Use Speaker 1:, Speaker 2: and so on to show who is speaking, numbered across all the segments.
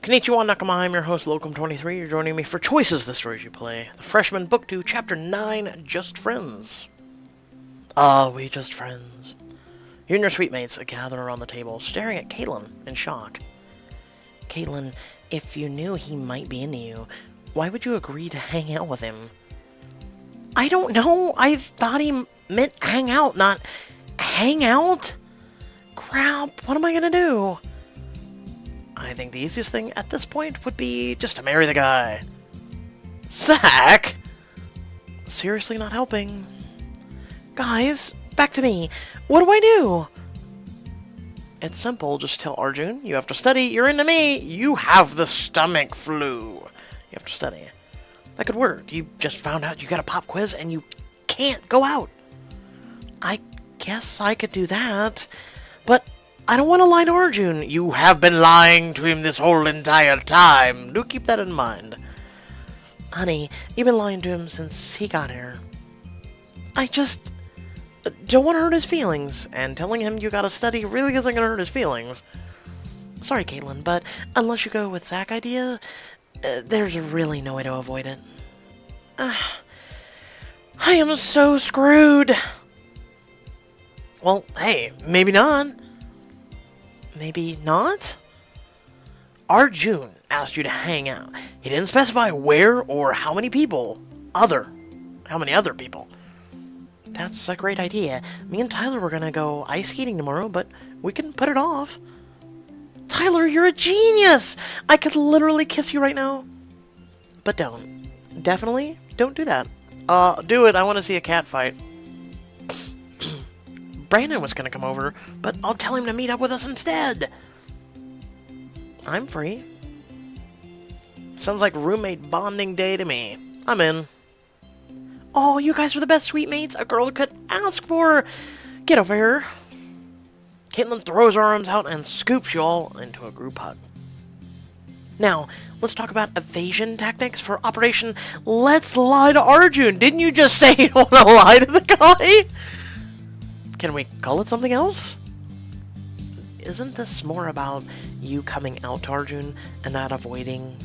Speaker 1: Konnichiwa Nakama, I'm your host, Locum23. You're joining me for Choices, the Stories You Play. The Freshman Book 2, Chapter 9, Just Friends. Are we just friends? You and your sweet mates gather around the table, staring at Caitlyn in shock. Caitlyn, if you knew he might be into you, why would you agree to hang out with him? I don't know. I thought he meant hang out, not hang out? Crap, what am I gonna do? I think the easiest thing at this point would be just to marry the guy. Zach? Seriously not helping. Guys, back to me. What do I do? It's simple. Just tell Arjun, you have to study, you're into me, you have the stomach flu. You have to study. That could work. You just found out you got a pop quiz and you can't go out. I guess I could do that, but I don't want to lie to Arjun. You have been lying to him this whole entire time. Do keep that in mind. Honey, you've been lying to him since he got here. I just don't want to hurt his feelings, and telling him you gotta study really isn't gonna hurt his feelings. Sorry, Caitlyn, but unless you go with Zach's idea, there's really no way to avoid it. I am so screwed. Well, hey, maybe not. Maybe not? Arjun asked you to hang out. He didn't specify where or how many people. How many other people. That's a great idea. Me and Tyler were gonna go ice skating tomorrow, but we can put it off. Tyler, you're a genius! I could literally kiss you right now. But don't. Definitely don't do that. Do it. I want to see a cat fight. Brandon was gonna come over, but I'll tell him to meet up with us instead. I'm free. Sounds like roommate bonding day to me. I'm in. Oh, you guys are the best sweet mates a girl could ask for. Get over here. Caitlyn throws her arms out and scoops you all into a group hug. Now, let's talk about evasion tactics for Operation Let's Lie to Arjun. Didn't you just say you don't want to lie to the guy? Can we call it something else? Isn't this more about you coming out to Arjun and not avoiding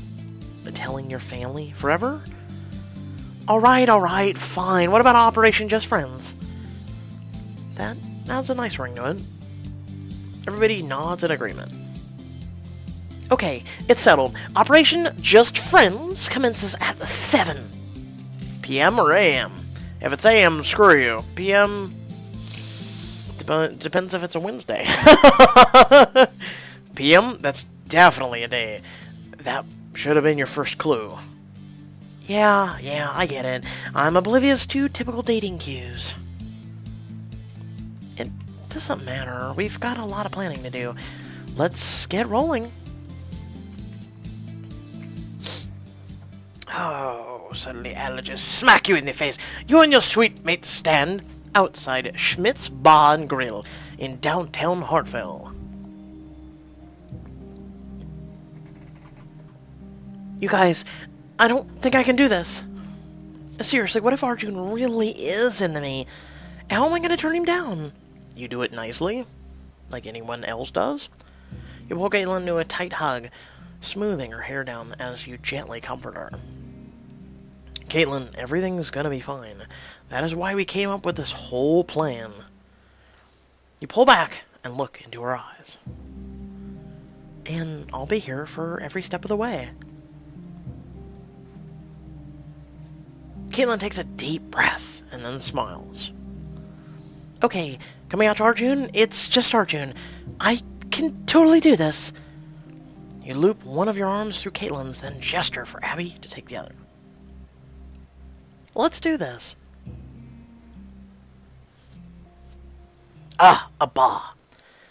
Speaker 1: telling your family forever? Alright, fine. What about Operation Just Friends? That has a nice ring to it. Everybody nods in agreement. Okay, it's settled. Operation Just Friends commences at 7 p.m. or a.m. If it's a.m., screw you. p.m. depends if it's a Wednesday. p.m., that's definitely a day. That should have been your first clue. Yeah, I get it. I'm oblivious to typical dating cues. It doesn't matter. We've got a lot of planning to do. Let's get rolling. Oh, suddenly I'll just smack you in the face. You and your sweet mate stand outside Schmidt's Bar and Grill in downtown Hartfeld. You guys, I don't think I can do this. Seriously, what if Arjun really is into me? How am I going to turn him down? You do it nicely, like anyone else does. You pull Kaitlyn into a tight hug, smoothing her hair down as you gently comfort her. Caitlyn, everything's going to be fine. That is why we came up with this whole plan. You pull back and look into her eyes. And I'll be here for every step of the way. Caitlyn takes a deep breath and then smiles. Okay, coming out to Arjun, it's just Arjun. I can totally do this. You loop one of your arms through Caitlyn's, then gesture for Abby to take the other. Let's do this. A bar.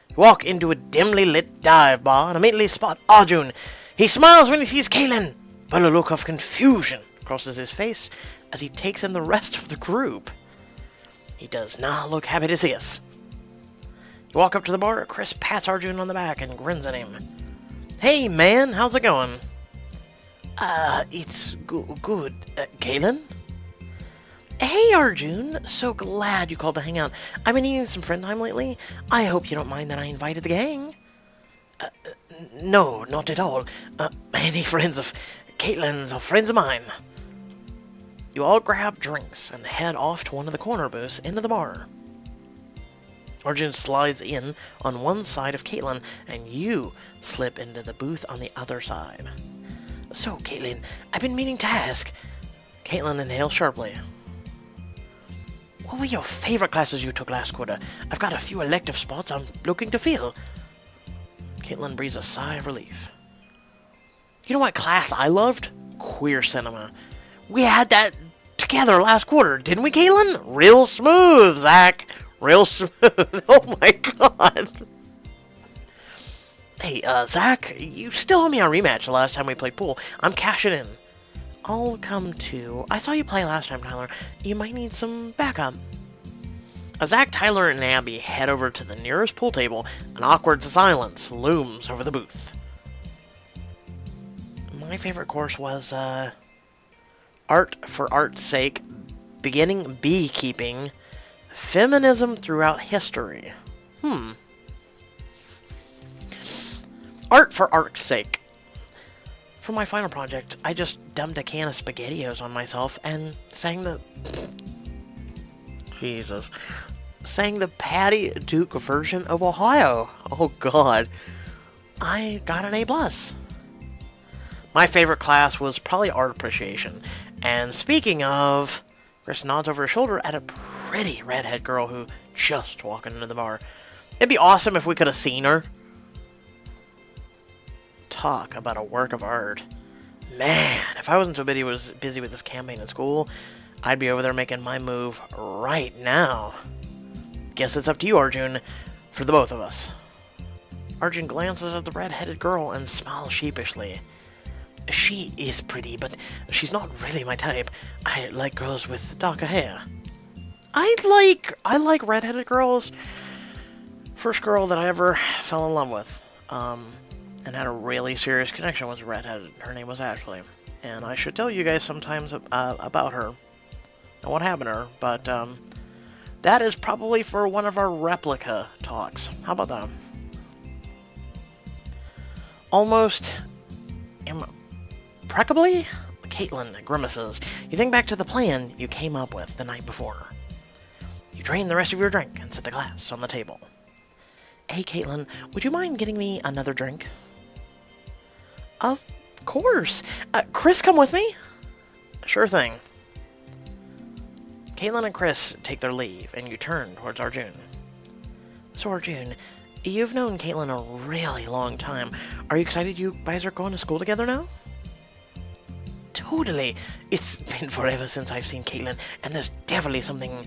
Speaker 1: You walk into a dimly lit dive bar and immediately spot Arjun. He smiles when he sees Caitlyn, but a look of confusion crosses his face as he takes in the rest of the group. He does not look happy to see us. You walk up to the bar, Chris pats Arjun on the back and grins at him. Hey man, how's it going? It's good. Caitlyn? Hey Arjun, so glad you called to hang out. I've been needing some friend time lately. I hope you don't mind that I invited the gang. No, not at all. Any friends of Caitlyn's or friends of mine. You all grab drinks and head off to one of the corner booths into the bar. Arjun slides in on one side of Caitlyn, and you slip into the booth on the other side. So, Caitlyn, I've been meaning to ask. Caitlyn inhales sharply. What were your favorite classes you took last quarter? I've got a few elective spots I'm looking to fill. Caitlyn breathes a sigh of relief. You know what class I loved? Queer cinema. We had that together last quarter, didn't we, Caitlyn? Real smooth, Zach. Real smooth. Oh my god. Hey, Zach, you still owe me a rematch the last time we played pool. I'm cashing in. I'll come too. I saw you play last time, Tyler. You might need some backup. As Zach, Tyler, and Abby head over to the nearest pool table, an awkward silence looms over the booth. My favorite course was, Art for Art's Sake, Beginning Beekeeping, Feminism Throughout History. Art for Art's Sake. For my final project, I just dumped a can of SpaghettiOs on myself and sang the... Jesus. Sang the Patty Duke version of Ohio. Oh, God. I got an A+. My favorite class was probably Art Appreciation. And speaking of... Chris nods over his shoulder at a pretty redhead girl who just walking into the bar. It'd be awesome if we could have seen her. Talk about a work of art. Man, if I wasn't so busy with this campaign at school, I'd be over there making my move right now. Guess it's up to you, Arjun, for the both of us. Arjun glances at the red-headed girl and smiles sheepishly. She is pretty, but she's not really my type. I like girls with darker hair. I like red-headed girls. First girl that I ever fell in love with. And had a really serious connection was redheaded. Her name was Ashley. And I should tell you guys sometimes about her and what happened to her, but that is probably for one of our replica talks. How about that? Almost impeccably, Caitlyn grimaces. You think back to the plan you came up with the night before. You drain the rest of your drink and set the glass on the table. Hey, Caitlyn, would you mind getting me another drink? Of course. Chris, come with me? Sure thing. Caitlyn and Chris take their leave, and you turn towards Arjun. So, Arjun, you've known Caitlyn a really long time. Are you excited you guys are going to school together now? Totally. It's been forever since I've seen Caitlyn, and there's definitely something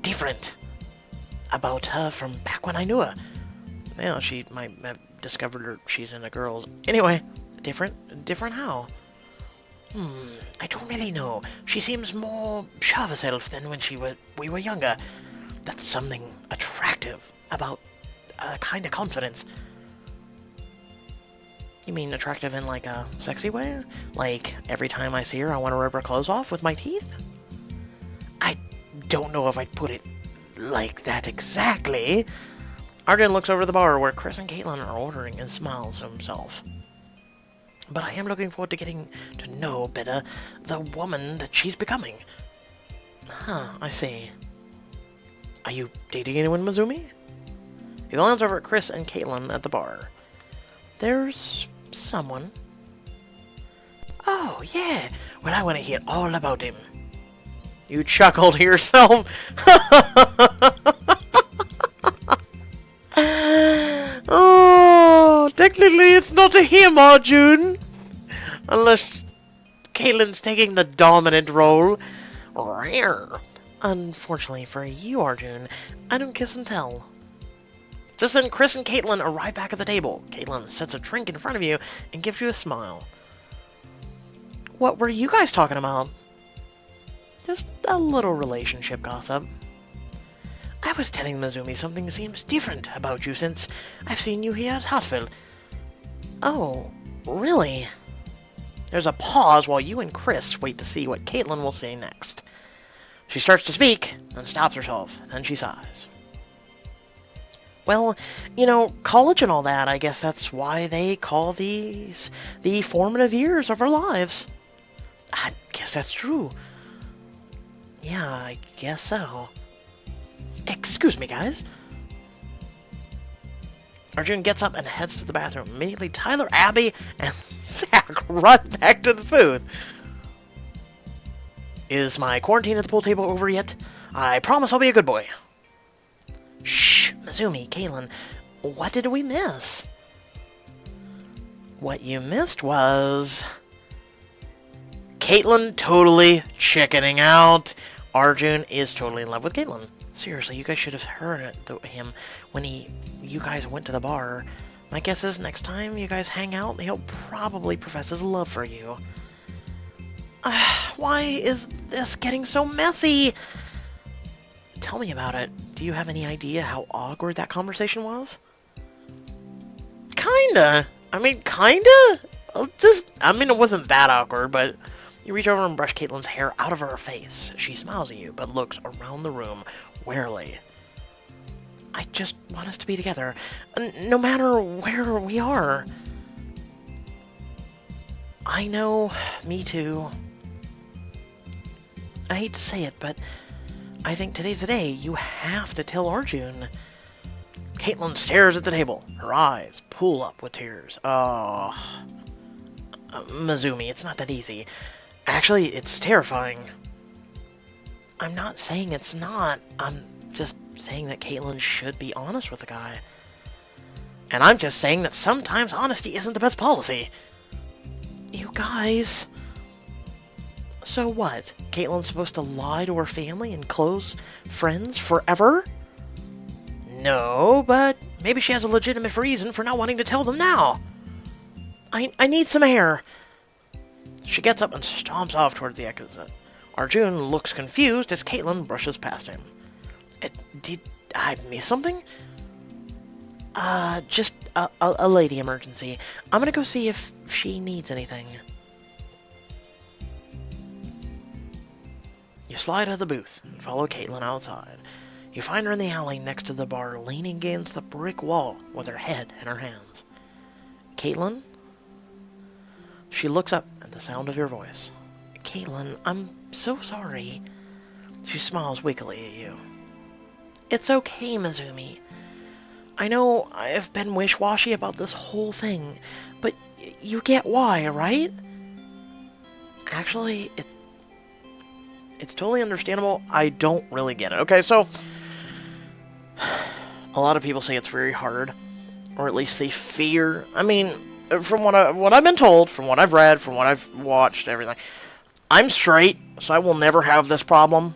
Speaker 1: different about her from back when I knew her. Well, she might have discovered her she's into girls. Anyway, different how? I don't really know. She seems more sure of herself than when we were younger. That's something attractive about a kind of confidence. You mean attractive in like a sexy way? Like every time I see her I want to rip her clothes off with my teeth? I don't know if I'd put it like that exactly. Arjun looks over the bar where Chris and Caitlyn are ordering and smiles to himself. But I am looking forward to getting to know better the woman that she's becoming. Huh, I see. Are you dating anyone, Mizumi? You glance over at Chris and Caitlyn at the bar. There's someone. Oh, yeah. Well, I want to hear all about him. You chuckled to yourself. Oh, technically it's not a him, Arjun. Unless Caitlyn's taking the dominant role. Rare. Unfortunately for you, Arjun, I don't kiss and tell. Just then, Chris and Caitlyn arrive back at the table. Caitlyn sets a drink in front of you and gives you a smile. What were you guys talking about? Just a little relationship gossip. I was telling Mizumi something seems different about you since I've seen you here at Hartfeld. Oh, really? There's a pause while you and Chris wait to see what Caitlyn will say next. She starts to speak, then stops herself, then she sighs. Well, you know, college and all that, I guess that's why they call these the formative years of our lives. I guess that's true. Yeah, I guess so. Excuse me, guys. Arjun gets up and heads to the bathroom. Immediately, Tyler, Abby, and Zach run back to the booth. Is my quarantine at the pool table over yet? I promise I'll be a good boy. Shh, Mizumi, Caitlyn, what did we miss? What you missed was... Caitlyn totally chickening out. Arjun is totally in love with Caitlyn. Seriously, you guys should have heard him when you guys went to the bar. My guess is next time you guys hang out, he'll probably profess his love for you. Why is this getting so messy? Tell me about it. Do you have any idea how awkward that conversation was? Kinda. I mean, kinda? It wasn't that awkward, but you reach over and brush Caitlyn's hair out of her face. She smiles at you, but looks around the room warily. I just want us to be together, no matter where we are. I know, me too. I hate to say it, but I think today's the day you have to tell Arjun. Caitlyn stares at the table. Her eyes pull up with tears. Oh, Mizumi, it's not that easy. Actually, it's terrifying. I'm not saying it's not. I'm just saying that Caitlyn should be honest with the guy. And I'm just saying that sometimes honesty isn't the best policy. You guys... So what? Caitlyn's supposed to lie to her family and close friends forever? No, but maybe she has a legitimate reason for not wanting to tell them now. I need some air. She gets up and stomps off towards the exit. Arjun looks confused as Caitlyn brushes past him. Did I miss something? Just a lady emergency. I'm gonna go see if she needs anything. You slide out of the booth and follow Caitlyn outside. You find her in the alley next to the bar, leaning against the brick wall with her head in her hands. Caitlyn? She looks up at the sound of your voice. Caitlyn, I'm so sorry. She smiles weakly at you. It's okay, Mizumi. I know I've been wish-washy about this whole thing, but you get why, right? Actually, it's totally understandable. I don't really get it. Okay, so a lot of people say it's very hard, or at least they fear. I mean, from what I've been told, from what I've read, from what I've watched, everything, I'm straight, so I will never have this problem.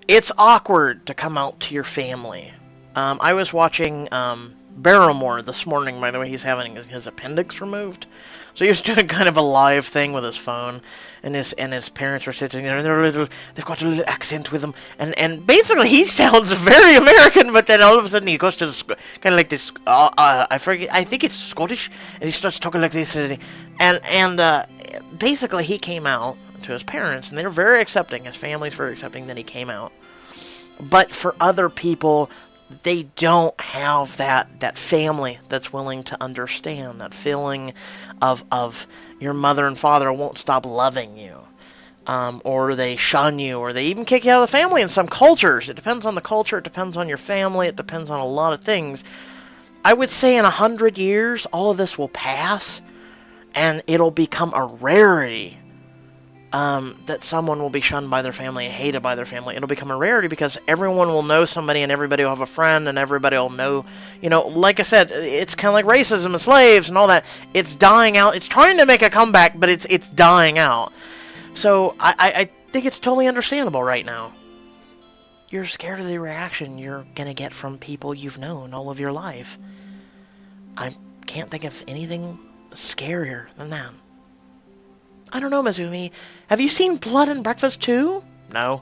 Speaker 1: It's awkward to come out to your family. I was watching Barrymore this morning, by the way. He's having his appendix removed. So he was doing kind of a live thing with his phone, and his parents were sitting there, and they've got a little accent with him, and basically he sounds very American, but then all of a sudden he goes to this, kind of like this, I forget, I think it's Scottish, and he starts talking like this, and basically he came out to his parents, and they're very accepting, his family's very accepting that he came out. But for other people, they don't have that family that's willing to understand, that feeling of your mother and father won't stop loving you, or they shun you, or they even kick you out of the family in some cultures. It depends on the culture, it depends on your family, it depends on a lot of things. I would say in 100 years, all of this will pass, and it'll become a rarity that someone will be shunned by their family and hated by their family. It'll become a rarity because everyone will know somebody, and everybody will have a friend, and everybody will know, like I said, it's kind of like racism and slaves and all that. It's dying out. It's trying to make a comeback, but it's dying out. So I think it's totally understandable right now. You're scared of the reaction you're going to get from people you've known all of your life. I can't think of anything scarier than that. I don't know, Mizumi. Have you seen Blood and Breakfast too? No.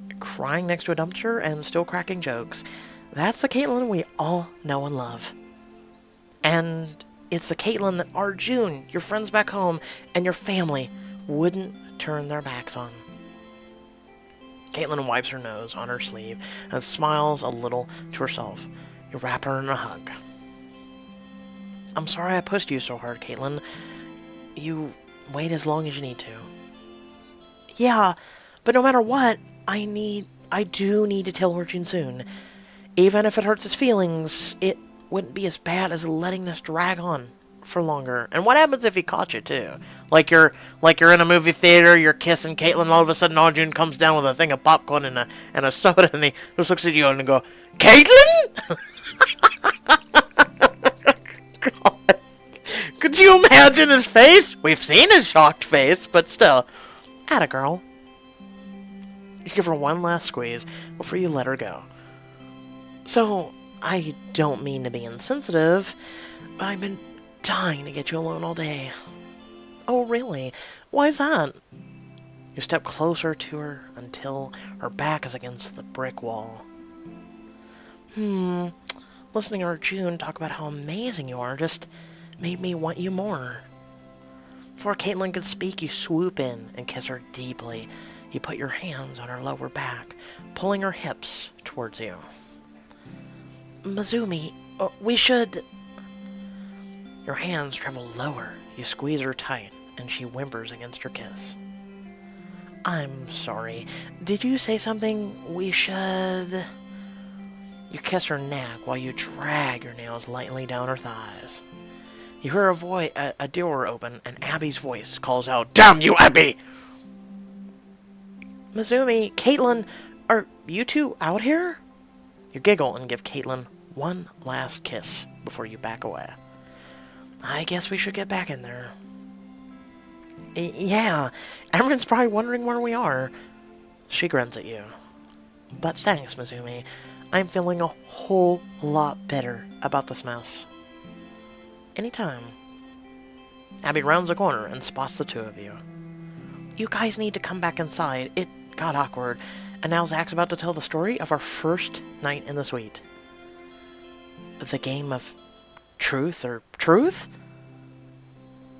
Speaker 1: You're crying next to a dumpster and still cracking jokes. That's the Caitlyn we all know and love. And it's the Caitlyn that Arjun, your friends back home, and your family wouldn't turn their backs on. Caitlyn wipes her nose on her sleeve and smiles a little to herself. You wrap her in a hug. I'm sorry I pushed you so hard, Caitlyn. You wait as long as you need to. Yeah, but no matter what, I do need to tell Arjun soon. Even if it hurts his feelings, it wouldn't be as bad as letting this drag on for longer. And what happens if he caught you too? Like you're in a movie theater, you're kissing Caitlyn, all of a sudden Arjun comes down with a thing of popcorn and a soda, and he just looks at you and go, Caitlyn? God. Could you imagine his face? We've seen his shocked face, but still. Atta girl. You give her one last squeeze before you let her go. So, I don't mean to be insensitive, but I've been dying to get you alone all day. Oh, really? Why's that? You step closer to her until her back is against the brick wall. Listening to Arjun talk about how amazing you are just made me want you more. Before Caitlyn could speak, you swoop in and kiss her deeply. You put your hands on her lower back, pulling her hips towards you. Mizumi, we should... Your hands travel lower. You squeeze her tight, and she whimpers against your kiss. I'm sorry. Did you say something? We should... You kiss her neck while you drag your nails lightly down her thighs. You hear a door open, and Abby's voice calls out, Damn you, Abby! Mizumi, Caitlyn, are you two out here? You giggle and give Caitlyn one last kiss before you back away. I guess we should get back in there. Yeah, everyone's probably wondering where we are. She grins at you. But thanks, Mizumi. I'm feeling a whole lot better about this mess. Anytime. Abby rounds a corner and spots the two of you. You guys need to come back inside. It got awkward. And now Zach's about to tell the story of our first night in the suite. The game of truth or truth?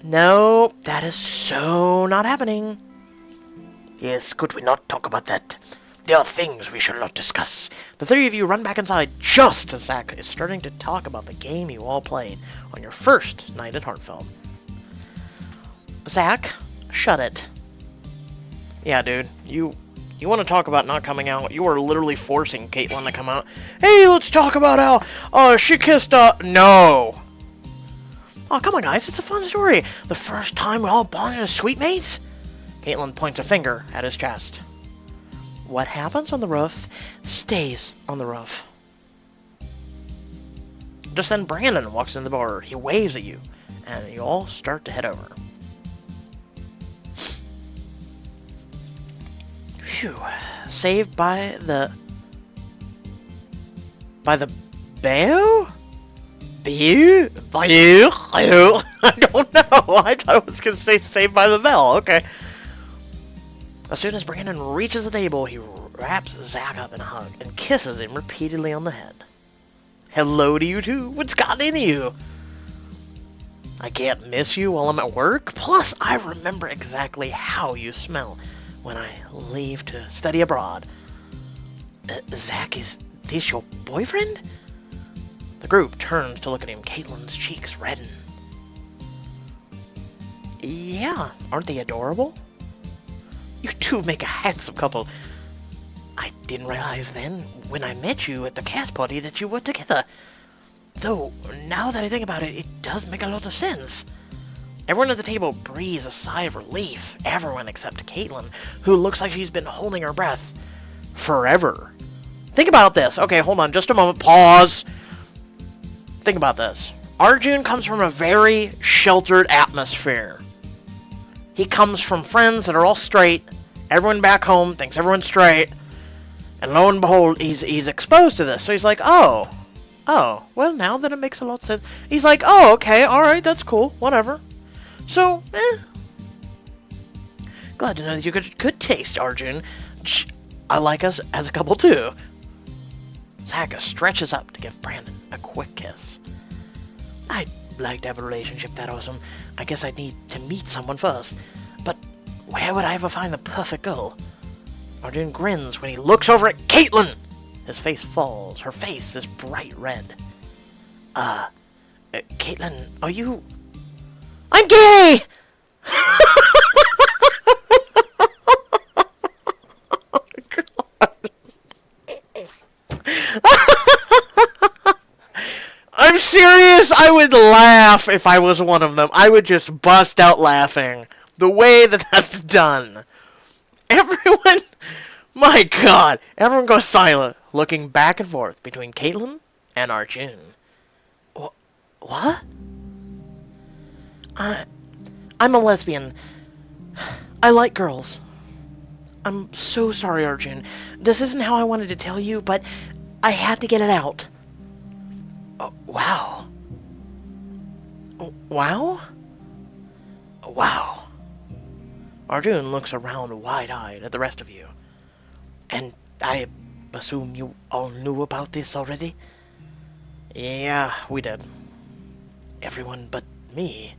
Speaker 1: No, that is so not happening. Yes, could we not talk about that? There are things we shall not discuss. The three of you run back inside just as Zach is starting to talk about the game you all played on your first night at Hartfeld. Zach, shut it. Yeah, dude, you want to talk about not coming out? You were literally forcing Caitlyn to come out. Hey, let's talk about how she kissed no. Oh, come on, guys, it's a fun story. The first time we all bonded as sweet mates? Caitlyn points a finger at his chest. What happens on the roof stays on the roof. Just then Brandon walks in the bar. He waves at you, and you all start to head over. Phew. Saved by the... Bayou? Bayou? Bayou? I don't know. I thought it was going to say Saved by the Bell. Okay. As soon as Brandon reaches the table, he wraps Zach up in a hug and kisses him repeatedly on the head. Hello to you too. What's gotten into you? I can't miss you while I'm at work. Plus, I remember exactly how you smell when I leave to study abroad. Zach, is this your boyfriend? The group turns to look at him. Caitlyn's cheeks redden. Yeah, aren't they adorable? You two make a handsome couple. I didn't realize then, when I met you at the cast party, that you were together. Though, now that I think about it, it does make a lot of sense. Everyone at the table breathes a sigh of relief. Everyone except Caitlyn, who looks like she's been holding her breath forever. Think about this. Okay, hold on just a moment. Pause. Think about this. Arjun comes from a very sheltered atmosphere. He comes from friends that are all straight. Everyone back home thinks everyone's straight. And lo and behold, he's exposed to this. So he's like, oh, well, now that it makes a lot of sense. He's like, oh, okay, alright, that's cool, whatever. So, glad to know that you got good taste, Arjun. I like us as a couple, too. Zach stretches up to give Brandon a quick kiss. I'd like to have a relationship that awesome. I guess I'd need to meet someone first. But Where would I ever find the perfect girl? Arjun grins when he looks over at Caitlyn. His face falls. Her face is bright red. Caitlyn, are you... I'm gay! I'm serious, I would laugh if I was one of them. I would just bust out laughing. The way that that's done. Everyone... My god! Everyone goes silent, looking back and forth between Caitlyn and Arjun. What? I'm a lesbian. I like girls. I'm so sorry, Arjun. This isn't how I wanted to tell you, but I had to get it out. Wow. Wow? Wow. Arjun looks around wide-eyed at the rest of you. And I assume you all knew about this already? Yeah, we did. Everyone but me.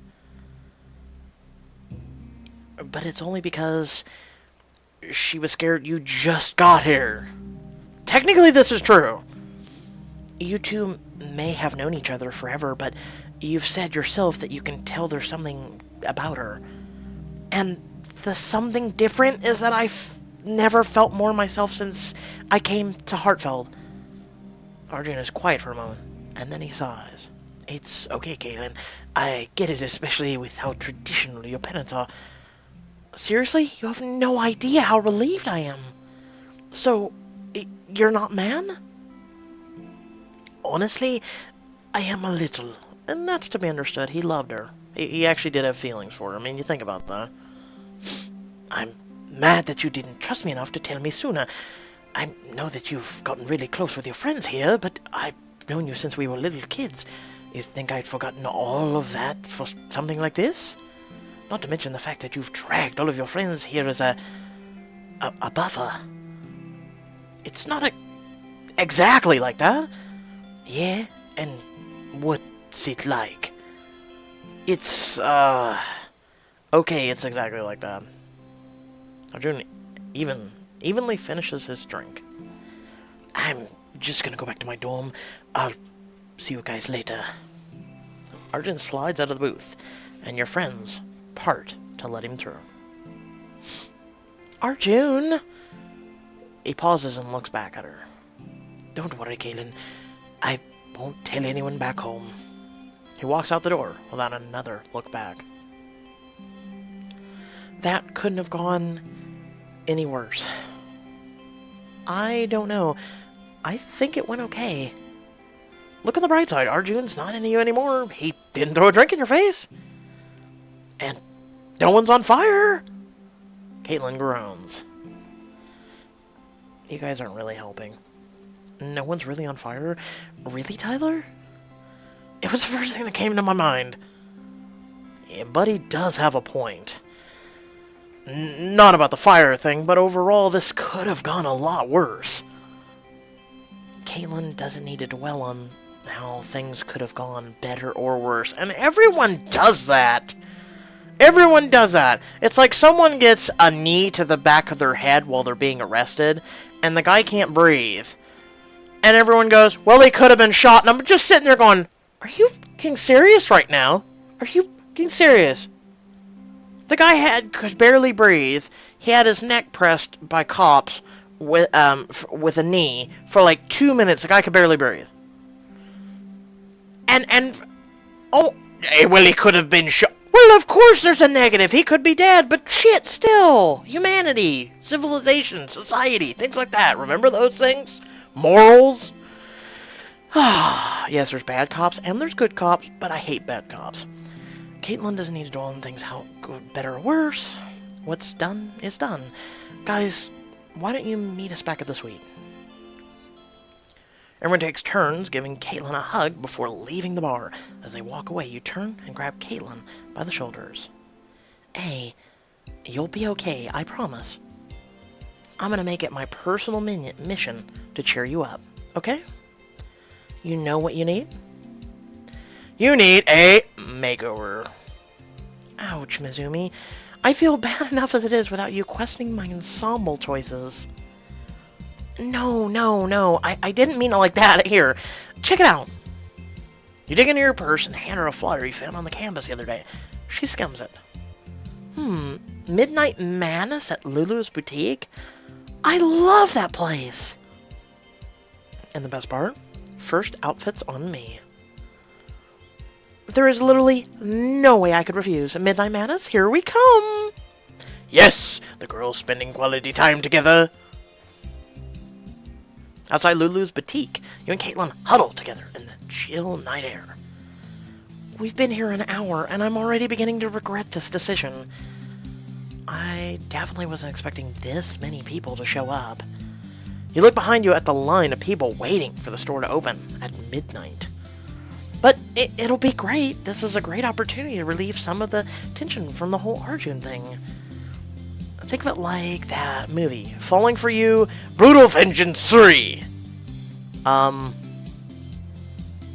Speaker 1: But it's only because she was scared you just got here. Technically, this is true. You two may have known each other forever, but you've said yourself that you can tell there's something about her. And the something different is that I've never felt more myself since I came to Hartfeld. Arjun is quiet for a moment, and then he sighs. It's okay, Caitlyn. I get it, especially with how traditional your parents are. Seriously? You have no idea how relieved I am. So, you're not man? Honestly, I am a little. And that's to be understood. He loved her. He actually did have feelings for her. I mean, you think about that. I'm mad that you didn't trust me enough to tell me sooner. I know that you've gotten really close with your friends here, but I've known you since we were little kids. You think I'd forgotten all of that for something like this? Not to mention the fact that you've dragged all of your friends here as a buffer. It's not exactly like that. Yeah, and what's it like? It's, okay, it's exactly like that. Arjun evenly finishes his drink. I'm just gonna go back to my dorm. I'll see you guys later. Arjun slides out of the booth, and your friends part to let him through. Arjun! He pauses and looks back at her. Don't worry, Caitlyn. I won't tell anyone back home. He walks out the door without another look back. That couldn't have gone any worse. I don't know. I think it went okay. Look on the bright side. Arjun's not into you anymore. He didn't throw a drink in your face. And no one's on fire. Caitlyn groans. You guys aren't really helping. No one's really on fire? Really, Tyler? It was the first thing that came to my mind. Yeah, Buddy does have a point. Not about the fire thing, but overall, this could have gone a lot worse. Caitlyn doesn't need to dwell on how things could have gone better or worse. And everyone does that. Everyone does that. It's like someone gets a knee to the back of their head while they're being arrested, and the guy can't breathe. And everyone goes, well, he could have been shot. And I'm just sitting there going, are you fucking serious right now? Are you fucking serious? The guy could barely breathe. He had his neck pressed by cops with a knee for like 2 minutes. The guy could barely breathe. Oh, well, he could have been shot. Well, of course there's a negative. He could be dead, but shit, still. Humanity, civilization, society, things like that. Remember those things? Morals? Yes, there's bad cops and there's good cops, but I hate bad cops. Caitlyn doesn't need to dwell on things how good, better, or worse. What's done is done. Guys, why don't you meet us back at the suite? Everyone takes turns giving Caitlyn a hug before leaving the bar. As they walk away, you turn and grab Caitlyn by the shoulders. Hey, you'll be okay, I promise. I'm gonna make it my personal mission to cheer you up, okay? You know what you need? You need a makeover. Ouch, Mizumi. I feel bad enough as it is without you questioning my ensemble choices. No, no, no. I didn't mean it like that. Here, check it out. You dig into your purse and hand her a flyer you found on the campus the other day. She skims it. Midnight Madness at Lulu's Boutique? I love that place! And the best part? First outfits on me. There is literally no way I could refuse. Midnight Madness, here we come! Yes! The girls spending quality time together. Outside Lulu's Boutique, you and Caitlyn huddle together in the chill night air. We've been here an hour, and I'm already beginning to regret this decision. I definitely wasn't expecting this many people to show up. You look behind you at the line of people waiting for the store to open at midnight. But it'll be great. This is a great opportunity to relieve some of the tension from the whole Arjun thing. Think of it like that movie, Falling for You, Brutal Vengeance 3.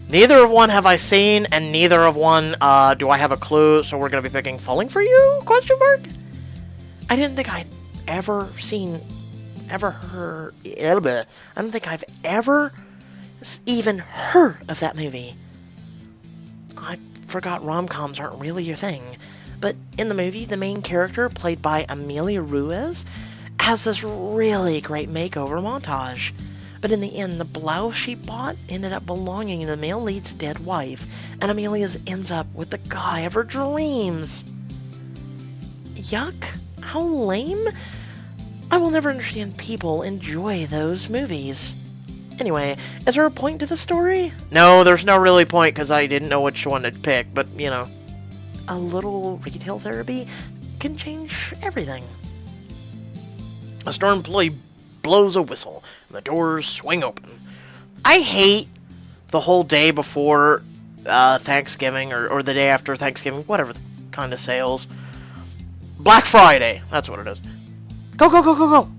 Speaker 1: Neither of one have I seen, and neither of one do I have a clue, so we're going to be picking Falling for You? Question mark? I didn't think I'd ever heard... I don't think I've ever even heard of that movie. I forgot rom-coms aren't really your thing. But in the movie, the main character, played by Amelia Ruiz, has this really great makeover montage. But in the end, the blouse she bought ended up belonging to the male lead's dead wife, and Amelia's ends up with the guy of her dreams. Yuck. How lame. I will never understand people enjoy those movies. Anyway, is there a point to the story? No, there's no really point, because I didn't know which one to pick, but, you know. A little retail therapy can change everything. A store employee blows a whistle, and the doors swing open. I hate the whole day before Thanksgiving, or the day after Thanksgiving, whatever the kind of sales. Black Friday, that's what it is. Go, go, go, go, go!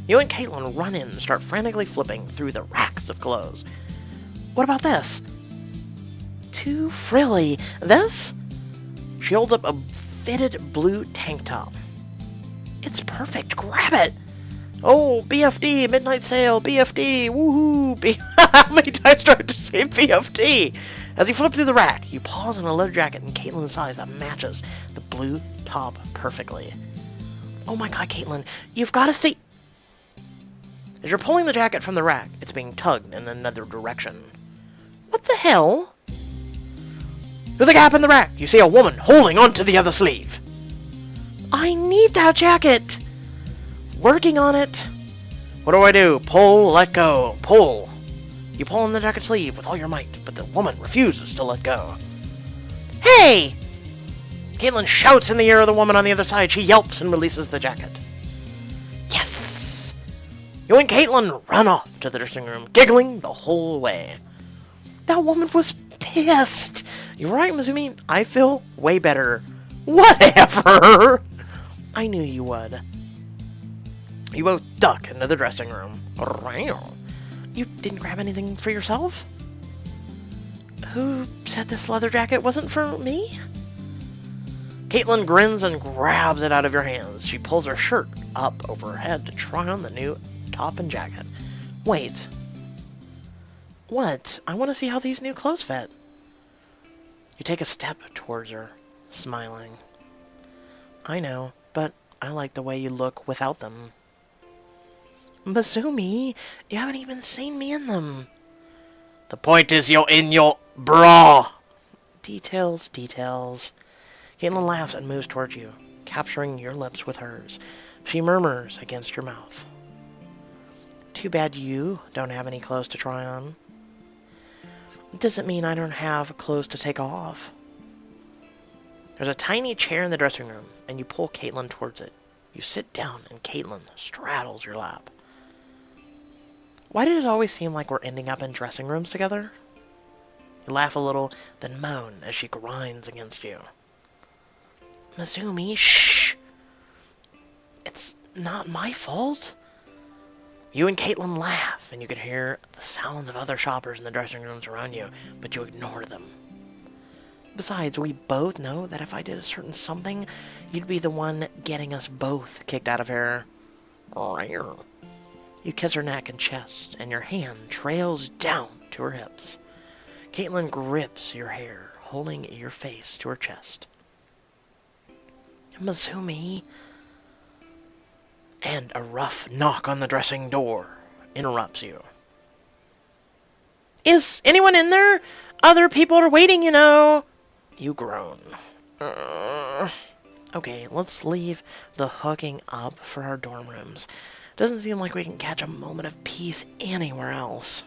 Speaker 1: You and Caitlyn run in and start frantically flipping through the racks of clothes. What about this? Too frilly. This? She holds up a fitted blue tank top. It's perfect. Grab it. Oh, BFD, midnight sale, BFD, woohoo. How many times do I have to say BFD? As you flip through the rack, you pause on a leather jacket in Caitlyn's size that matches the blue top perfectly. Oh my god, Caitlyn, you've got to see... As you're pulling the jacket from the rack, it's being tugged in another direction. What the hell? Through the gap in the rack, you see a woman holding onto the other sleeve. I need that jacket! Working on it. What do? Pull, let go, pull. You pull on the jacket sleeve with all your might, but the woman refuses to let go. Hey! Caitlyn shouts in the ear of the woman on the other side. She yelps and releases the jacket. Yes! You and Caitlyn run off to the dressing room, giggling the whole way. That woman was pissed. You're right, Mizumi. I feel way better. Whatever! I knew you would. You both duck into the dressing room. You didn't grab anything for yourself? Who said this leather jacket wasn't for me? Caitlyn grins and grabs it out of your hands. She pulls her shirt up over her head to try on the new top and jacket. Wait. What? I want to see how these new clothes fit. You take a step towards her, smiling. I know, but I like the way you look without them. Mizumi, you haven't even seen me in them. The point is you're in your bra. Details, details. Caitlyn laughs and moves towards you, capturing your lips with hers. She murmurs against your mouth. Too bad you don't have any clothes to try on. Doesn't mean I don't have clothes to take off. There's a tiny chair in the dressing room, and you pull Caitlyn towards it. You sit down, and Caitlyn straddles your lap. Why did it always seem like we're ending up in dressing rooms together? You laugh a little, then moan as she grinds against you. Mizumi, shh! It's not my fault. You and Caitlyn laugh, and you can hear the sounds of other shoppers in the dressing rooms around you, but you ignore them. Besides, we both know that if I did a certain something, you'd be the one getting us both kicked out of here. You kiss her neck and chest, and your hand trails down to her hips. Caitlyn grips your hair, holding your face to her chest. Mizumi. And a rough knock on the dressing door interrupts you. Is anyone in there? Other people are waiting, you know. You groan. Okay, let's leave the hooking up for our dorm rooms. Doesn't seem like we can catch a moment of peace anywhere else.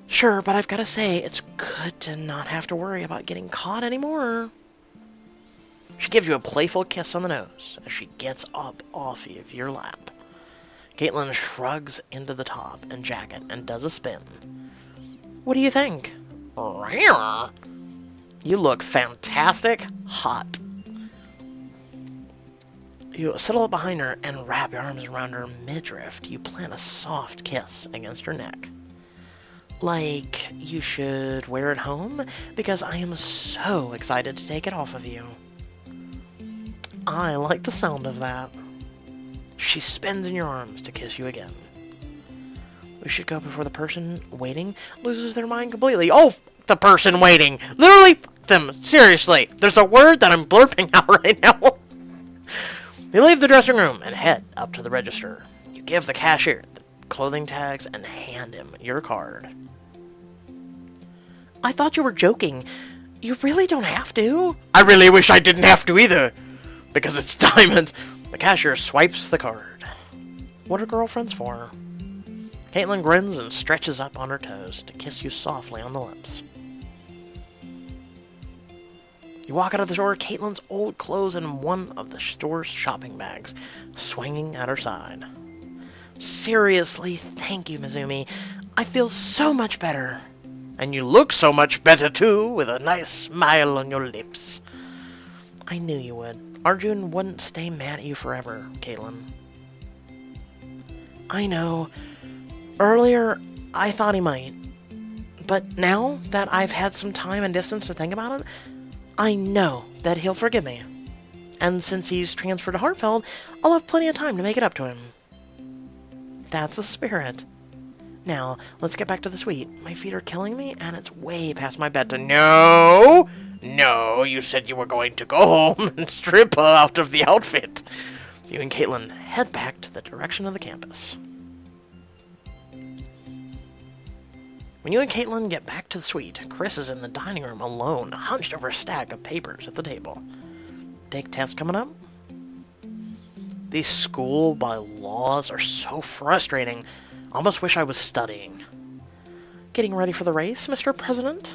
Speaker 1: Sure, but I've got to say, it's good to not have to worry about getting caught anymore. She gives you a playful kiss on the nose as she gets up off of your lap. Caitlyn shrugs into the top and jacket and does a spin. What do you think? You look fantastic hot. You settle up behind her and wrap your arms around her midriff. You plant a soft kiss against her neck. Like you should wear it home because I am so excited to take it off of you. I like the sound of that. She spins in your arms to kiss you again. We should go before the person waiting loses their mind completely. Oh, the person waiting. Literally, them. Seriously. There's a word that I'm blurping out right now. You leave the dressing room and head up to the register. You give the cashier the clothing tags and hand him your card. I thought you were joking. You really don't have to. I really wish I didn't have to either. Because it's diamond. The cashier swipes the card. What are girlfriends for? Caitlyn grins and stretches up on her toes to kiss you softly on the lips. You walk out of the store, Caitlyn's old clothes in one of the store's shopping bags, swinging at her side. Seriously, thank you, Mizumi. I feel so much better. And you look so much better, too, with a nice smile on your lips. I knew you would. Arjun wouldn't stay mad at you forever, Caitlyn. I know. Earlier, I thought he might. But now that I've had some time and distance to think about it, I know that he'll forgive me. And since he's transferred to Hartfeld, I'll have plenty of time to make it up to him. That's the spirit. Now, let's get back to the suite. My feet are killing me, and it's way past my bedtime. No! No, you said you were going to go home and strip out of the outfit. You and Caitlyn head back to the direction of the campus. When you and Caitlyn get back to the suite, Chris is in the dining room alone, hunched over a stack of papers at the table. Big test coming up? These school bylaws are so frustrating. Almost wish I was studying. Getting ready for the race, Mr. President?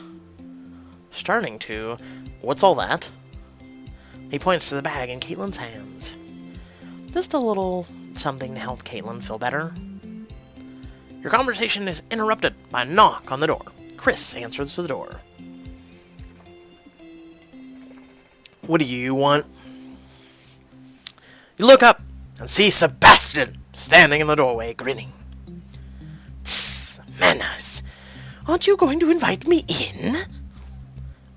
Speaker 1: Starting to. What's all that? He points to the bag in Caitlyn's hands. Just a little something to help Caitlyn feel better. Your conversation is interrupted by a knock on the door. Chris answers the door. What do you want? You look up and see Sebastian standing in the doorway, grinning. Tss, manners. Aren't you going to invite me in?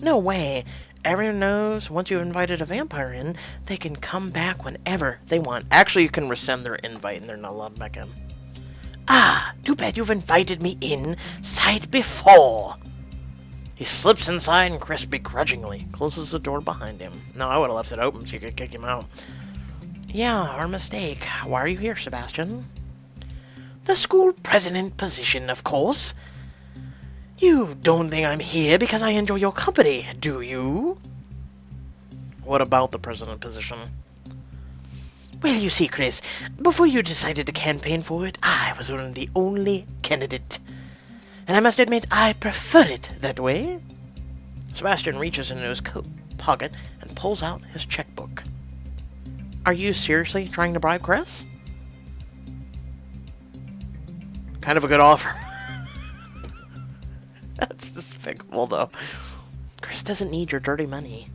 Speaker 1: No way. Everyone knows once you've invited a vampire in, they can come back whenever they want. Actually, you can rescind their invite and they're not allowed back in. Ah, too bad you've invited me inside before. He slips inside and Chris begrudgingly closes the door behind him. No, I would have left it open so you could kick him out. Yeah, our mistake. Why are you here, Sebastian? The school president position, of course. You don't think I'm here because I enjoy your company, do you? What about the president position? Well, you see, Chris, before you decided to campaign for it, I was one of the only candidate. And I must admit, I prefer it that way. Sebastian reaches into his coat pocket and pulls out his checkbook. Are you seriously trying to bribe Chris? Kind of a good offer. That's despicable, though. Chris doesn't need your dirty money.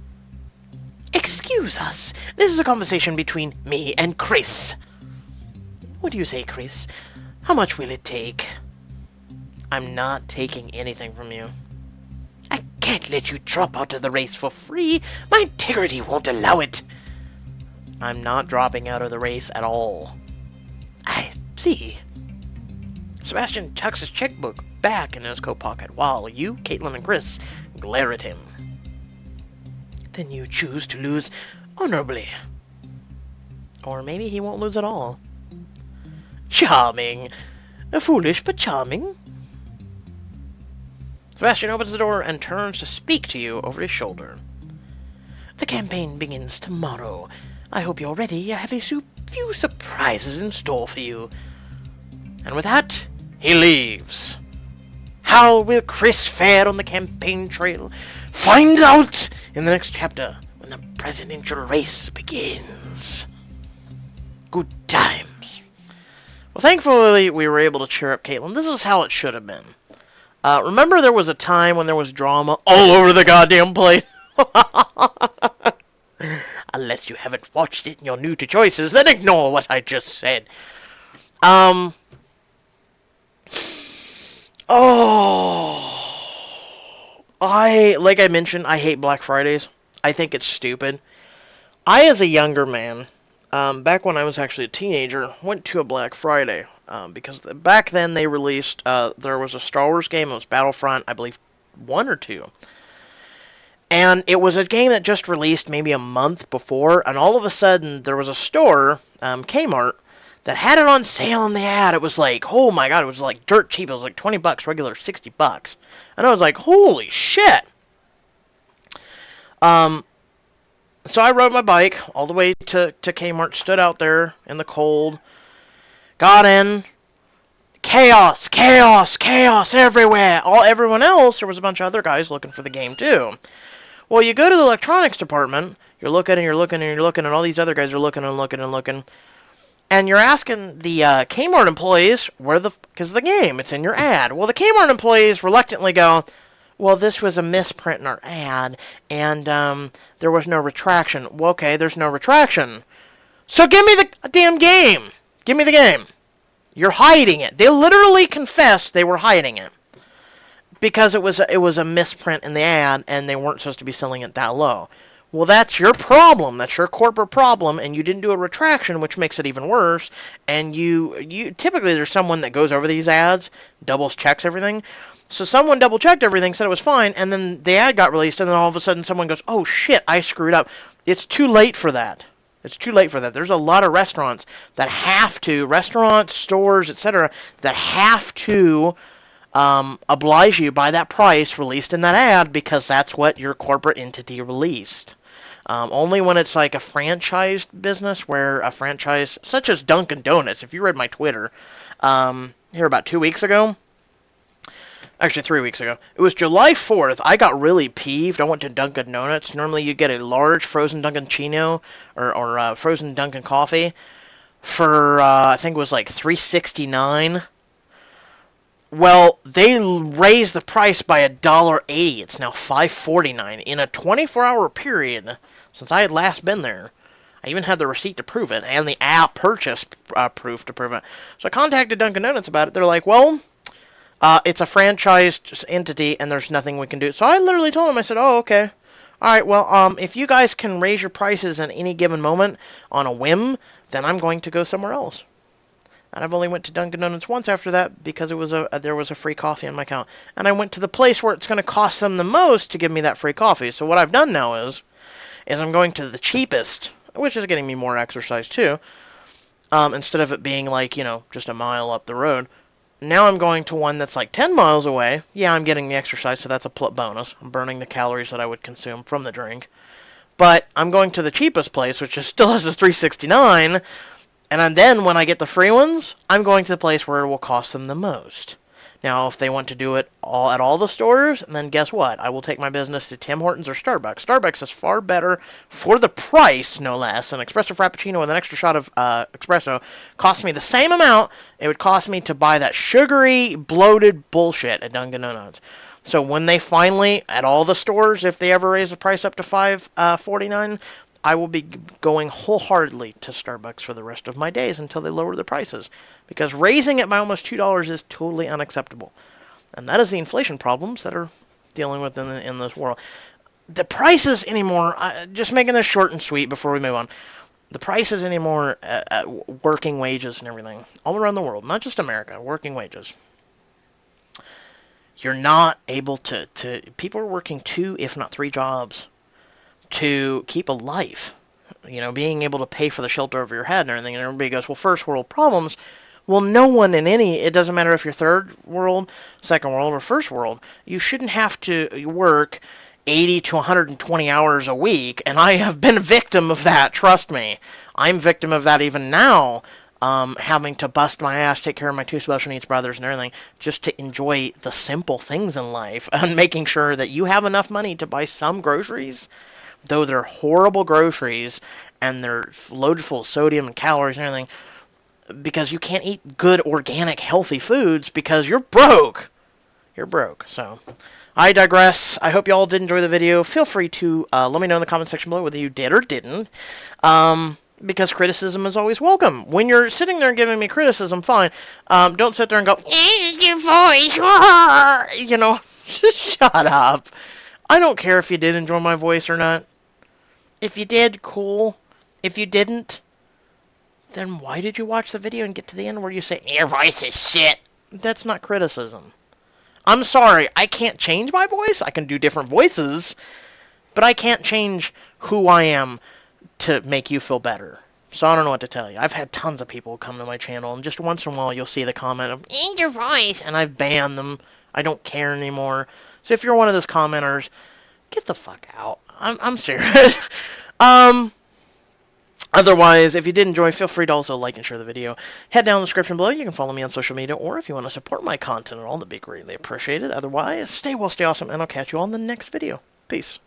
Speaker 1: Excuse us. This is a conversation between me and Chris. What do you say, Chris? How much will it take? I'm not taking anything from you. I can't let you drop out of the race for free. My integrity won't allow it. I'm not dropping out of the race at all. I see. Sebastian tucks his checkbook back in his coat pocket while you, Caitlyn, and Chris glare at him. Then you choose to lose honorably. Or maybe he won't lose at all. Charming. Foolish, but charming. Sebastian opens the door and turns to speak to you over his shoulder. The campaign begins tomorrow. I hope you're ready. I have a few surprises in store for you. And with that, he leaves. How will Chris fare on the campaign trail? Find out in the next chapter when the presidential race begins. Good times. Well, thankfully, we were able to cheer up Caitlyn. This is how it should have been. Remember there was a time when there was drama all over the goddamn place? Unless you haven't watched it and you're new to choices, then ignore what I just said. Like I mentioned, I hate Black Fridays. I think it's stupid. I, as a younger man, back when I was actually a teenager, went to a Black Friday. Because back then they released, there was a Star Wars game, it was Battlefront, I believe 1 or 2. And it was a game that just released maybe a month before, and all of a sudden there was a store, Kmart, that had it on sale on the ad. It was like, oh my god, it was like dirt cheap. It was like $20, regular $60. And I was like, holy shit. So I rode my bike all the way to Kmart, stood out there in the cold, got in, chaos, chaos, chaos everywhere. Everyone else, there was a bunch of other guys looking for the game too. Well, you go to the electronics department, you're looking and you're looking and you're looking, and all these other guys are looking and looking and looking. And you're asking the Kmart employees, because the game, it's in your ad. Well, the Kmart employees reluctantly go, well, this was a misprint in our ad, and there was no retraction. Well, okay, there's no retraction. So give me the damn game. Give me the game. You're hiding it. They literally confessed they were hiding it. Because it was a misprint in the ad, and they weren't supposed to be selling it that low. Well, that's your problem. That's your corporate problem, and you didn't do a retraction, which makes it even worse. And you typically there's someone that goes over these ads, doubles checks everything. So someone double checked everything, said it was fine, and then the ad got released, and then all of a sudden someone goes, "Oh shit, I screwed up." It's too late for that. It's too late for that. There's a lot of restaurants, stores, etc., that have to oblige you by that price released in that ad because that's what your corporate entity released. Only when it's like a franchised business, where a franchise, such as Dunkin' Donuts, if you read my Twitter, here about 2 weeks ago, actually 3 weeks ago, it was July 4th, I got really peeved. I went to Dunkin' Donuts. Normally you get a large frozen Dunkin' Chino, or frozen Dunkin' coffee, for, I think it was like $3.69. Well, they raised the price by $1.80. It's now $5.49 in a 24-hour period since I had last been there. I even had the receipt to prove it, and the app purchase proof to prove it. So I contacted Dunkin' Donuts about it. They're like, well, it's a franchised entity, and there's nothing we can do. So I literally told them, I said, oh, okay. All right, well, if you guys can raise your prices at any given moment on a whim, then I'm going to go somewhere else. And I've only went to Dunkin' Donuts once after that because it was there was a free coffee on my account. And I went to the place where it's going to cost them the most to give me that free coffee. So what I've done now is I'm going to the cheapest, which is getting me more exercise too. Instead of it being like, just a mile up the road. Now I'm going to one that's like 10 miles away. Yeah, I'm getting the exercise, so that's a bonus. I'm burning the calories that I would consume from the drink. But I'm going to the cheapest place, which is still has a $3.69. And then when I get the free ones, I'm going to the place where it will cost them the most. Now, if they want to do it all at all the stores, then guess what? I will take my business to Tim Hortons or Starbucks. Starbucks is far better for the price, no less. An espresso frappuccino with an extra shot of espresso costs me the same amount it would cost me to buy that sugary, bloated bullshit at Dunkin' Donuts. So when they finally, at all the stores, if they ever raise the price up to $5.49, I will be going wholeheartedly to Starbucks for the rest of my days until they lower the prices. Because raising it by almost $2 is totally unacceptable. And that is the inflation problems that are dealing with in this world. The prices anymore, just making this short and sweet before we move on, the prices anymore at working wages and everything, all around the world, not just America, working wages. You're not able to people are working 2, if not 3 jobs to keep a life. You know, being able to pay for the shelter over your head and everything. And everybody goes, well, first world problems. Well, no one in any, it doesn't matter if you're third world, second world, or first world, you shouldn't have to work 80 to 120 hours a week, and I have been a victim of that, trust me. I'm victim of that even now, having to bust my ass, take care of my 2 special needs brothers and everything, just to enjoy the simple things in life, and making sure that you have enough money to buy some groceries, though they're horrible groceries, and they're loaded full of sodium and calories and everything, because you can't eat good, organic, healthy foods because you're broke. You're broke, so... I digress. I hope you all did enjoy the video. Feel free to let me know in the comment section below whether you did or didn't, because criticism is always welcome. When you're sitting there and giving me criticism, fine. Don't sit there and go, your voice, you know, just shut up. I don't care if you did enjoy my voice or not. If you did, cool. If you didn't, then why did you watch the video and get to the end where you say, your voice is shit? That's not criticism. I'm sorry, I can't change my voice. I can do different voices, but I can't change who I am to make you feel better. So I don't know what to tell you. I've had tons of people come to my channel, and just once in a while you'll see the comment of, in your voice, and I've banned them. I don't care anymore. So if you're one of those commenters, get the fuck out. I'm serious. Otherwise, if you did enjoy, feel free to also like and share the video. Head down in the description below. You can follow me on social media, or if you want to support my content at all, that'd be greatly appreciated. Otherwise, stay well, stay awesome, and I'll catch you all in the next video. Peace.